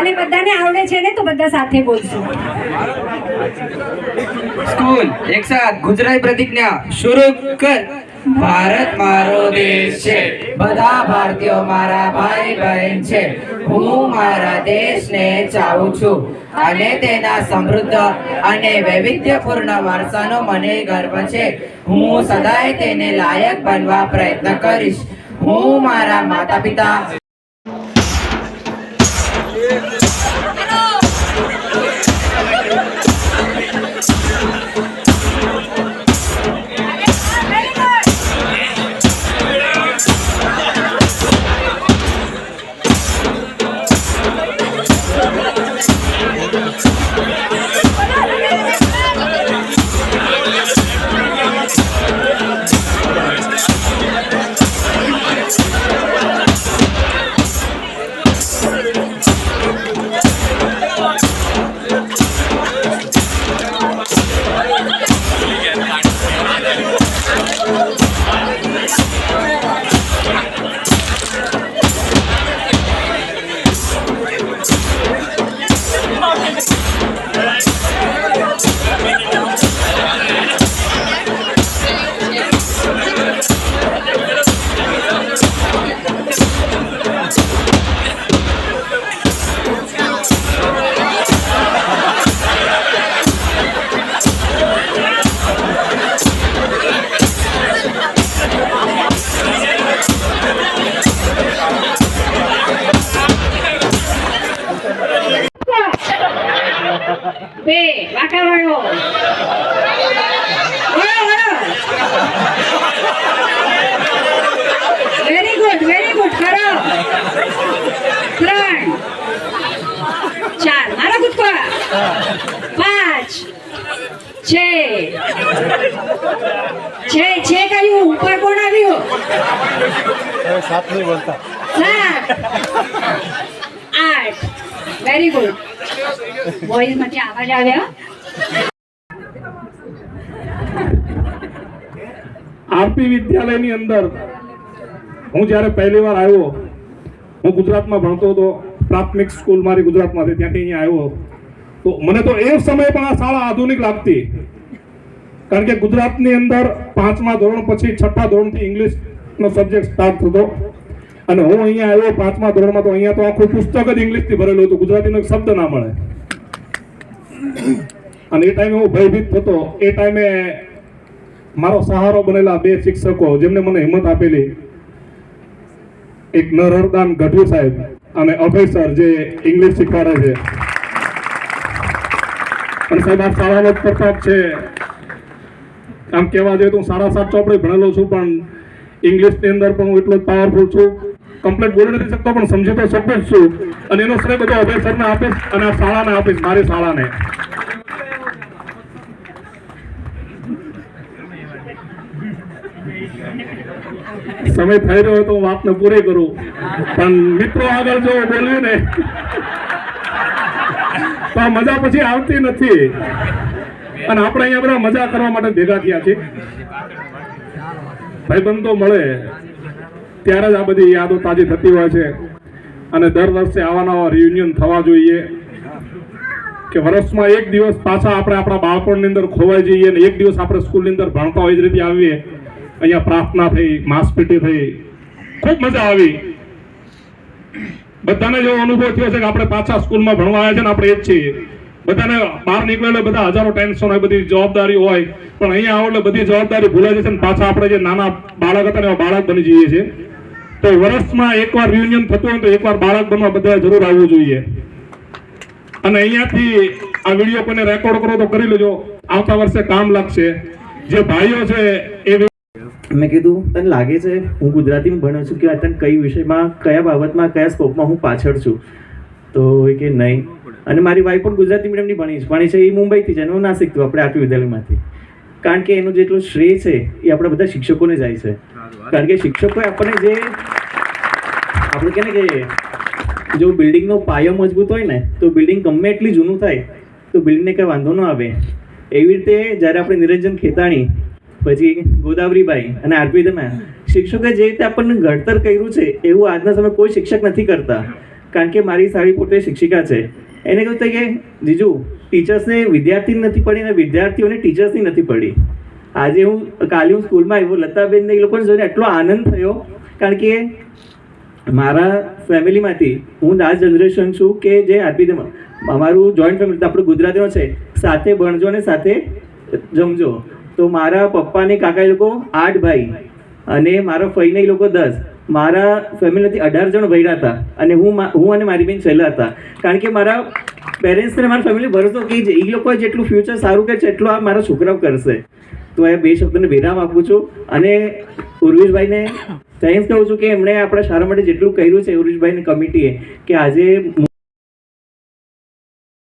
આને બધાને આવડે છે ને, તો બધા સાથે બોલશું. સ્કૂલ એક સાથ ગુજરાતી પ્રતિજ્ઞા શરૂ કર. ભારત મારો દેશ છે, બધા ભારતીયો મારા ભાઈ બહેન છે. હું મારા દેશને ચાહું છું અને તેના સમૃદ્ધ અને વૈવિધ્યપૂર્ણ વારસાનો મને ગર્વ છે. હું સદાય તેને લાયક બનવા પ્રયત્ન કરીશ. હું મારા માતા પિતા બે વાંકા વળો. Very good, very good. કરો. 3 4 મારા કૂદકો. 5 6 કયું ઉપર કોણ આવ્યું? 7 નહીં બોલતા. 8 વેરી ગુડ. વોઇસ માંથી અવાજ આવ્યો. આરપી વિદ્યાલયની અંદર હું જ્યારે પહેલી વાર આવ્યો, હું ગુજરાતમાં ભણતો હતો, પ્રાથમિક સ્કૂલ મારી ગુજરાતમાં હતી, ત્યાંથી અહીંયા આવ્યો, તો મને તો એ સમયે પણ આ શાળા આધુનિક લાગતી. કારણ કે ગુજરાતની અંદર 5મા ધોરણ પછી 6ઠા ધોરણથી ઇંગ્લિશનો સબ્જેક્ટ સ્ટાર્ટ થતો, અને હું અહીંયા આવ્યો 5મા ધોરણમાં, તો અહીંયા તો આખું પુસ્તક જ ઇંગ્લિશથી ભરેલું હતું, ગુજરાતીનો એક શબ્દ ના મળે. અને એ ટાઈમે હું ભયભીત થતો. એ ટાઈમે મારો સહારો બનેલા 2 શિક્ષકો જેમને મને હિંમત આપેલી, એક નરહરદાન ગઢવી સાહેબ અને અભય સર, જે ઇંગ્લિશ શીખવાડે છે. અને સાહેબ આ શાળાનો પ્રતાપ છે. આમ કહેવા જોઈએ તો હું 7.5 ચોપડી ભણેલો છું, પણ ઇંગ્લિશની અંદર પણ હું એટલો જ પાવરફુલ છું. કમ્પ્લીટ બોલી નથી શકતો, પણ સમજી તો શકું જ છું. અને એનો શ્રેય બધો અભય સરને આપીશ અને આ શાળાને આપીશ, મારી શાળાને. સમય થઈ રહ્યો તો હું વાતને પૂરી કરું, પણ મિત્રો આગળ જો બોલ્યું ને તો આ મજા પછી આવતી નથી. અને આપણે અહીંયા બધા મજા કરવા માટે ભેગા થયા છીએ. ભાઈબંધો મળે ત્યારે જ આ બધી યાદો તાજી થતી હોય છે. અને દર વર્ષે આવા નવા રિયુનિયન થવા જોઈએ, કે વર્ષમાં એક દિવસ પાછા આપણે આપણા બાળપણની અંદર ખોવાઈ જઈએ, અને એક દિવસ આપણે સ્કૂલની અંદર ભણતા હોય જ રીતે આવીએ. અહીંયા પ્રાર્થના થઈ, માસપીટી થઈ, ખૂબ મજા આવી. બધાને જેવો અનુભવ થયો છે કે આપણે પાછા સ્કૂલમાં ભણવા આવ્યા છે ને આપણે એ જ છીએ. બધાને બહાર નીકળે એટલે બધા હજારો ટેન્શન હોય, બધી જવાબદારી હોય, પણ અહીંયા આવો એટલે બધી જવાબદારી ભૂલાઈ જશે ને પાછા આપણે જે નાના બાળક હતા ને એવા બાળક બની જઈએ છીએ. તો વર્ષમાં એકવાર રિયુનિયન થતું હોય તો એકવાર બાળક બનવા બધા જરૂર આવવું જોઈએ. અને અહીંયાથી આ વિડીયો કોઈને રેકોર્ડ કરો તો કરી લેજો, આવતા વર્ષે કામ લાગશે. જે ભાઈઓ છે એ મેં કીધું તને લાગે છે હું ગુજરાતીમાં ભણ્યો છું કે તને કઈ વિષયમાં, કયા બાબતમાં, કયા સ્કોપમાં હું પાછળ છું? તો એ કે નહીં. અને મારી વાઈફ પણ ગુજરાતી મીડિયમની ભણી છે, એ મુંબઈથી છે અને હું નાસિકથી, આપણે આરપી વિદ્યાલયમાંથી. કારણ કે એનું જેટલું શ્રેય છે એ આપણા બધા શિક્ષકોને જાય છે. કારણ કે શિક્ષકોએ આપણને જે આપણે કહે ને કે જો બિલ્ડિંગનો પાયો મજબૂત હોય ને તો બિલ્ડિંગ ગમે એટલી જૂનું થાય તો બિલ્ડિંગને કંઈ વાંધો ન આવે. એવી રીતે જ્યારે આપણે નિરંજન ખેતાણી, પછી ગોદાવરીબાઈ અને આરપી તમે શિક્ષકોએ જે રીતે આપણને ઘડતર કર્યું છે એવું આજના સમયે કોઈ શિક્ષક નથી કરતા. કારણ કે મારી સાડી પોતે શિક્ષિકા છે, એને કહ્યું કે જીજુ ટીચર્સને વિદ્યાર્થી નથી પડી અને વિદ્યાર્થીઓને ટીચર્સની નથી પડી. આજે કાલે હું સ્કૂલમાં આવ્યો, લતાબેનને એ લોકોને જોઈને એટલો આનંદ થયો. કારણ કે મારા ફેમિલીમાંથી હું લાસ્ટ જનરેશન છું કે જે આરપી અમારું જોઈન્ટ ફેમિલી આપણું ગુજરાતીનો છે, સાથે ભણજો અને સાથે જમજો. તો મારા પપ્પા અને કાકા એ લોકો 8 ભાઈ અને મારા ફઈને એ લોકો 10. મારા ફેમિલીમાંથી 18 જણ ભર્યા હતા અને હું અને મારી બેન છેલ્લા હતા. કારણ કે મારા પેરેન્ટ્સને મારા ફેમિલી ભરોસો કે એ લોકોએ જેટલું ફ્યુચર સારું કરે છે એટલું આ મારા છોકરાઓ કરશે. તો એ 2 શબ્દને વિરામ આપું છું અને ઉર્વિશભાઈને થેન્ક્સ કહું છું કે એમણે આપણા શાળા માટે જેટલું કર્યું છે, ઉર્વિશભાઈની કમિટીએ, કે આજે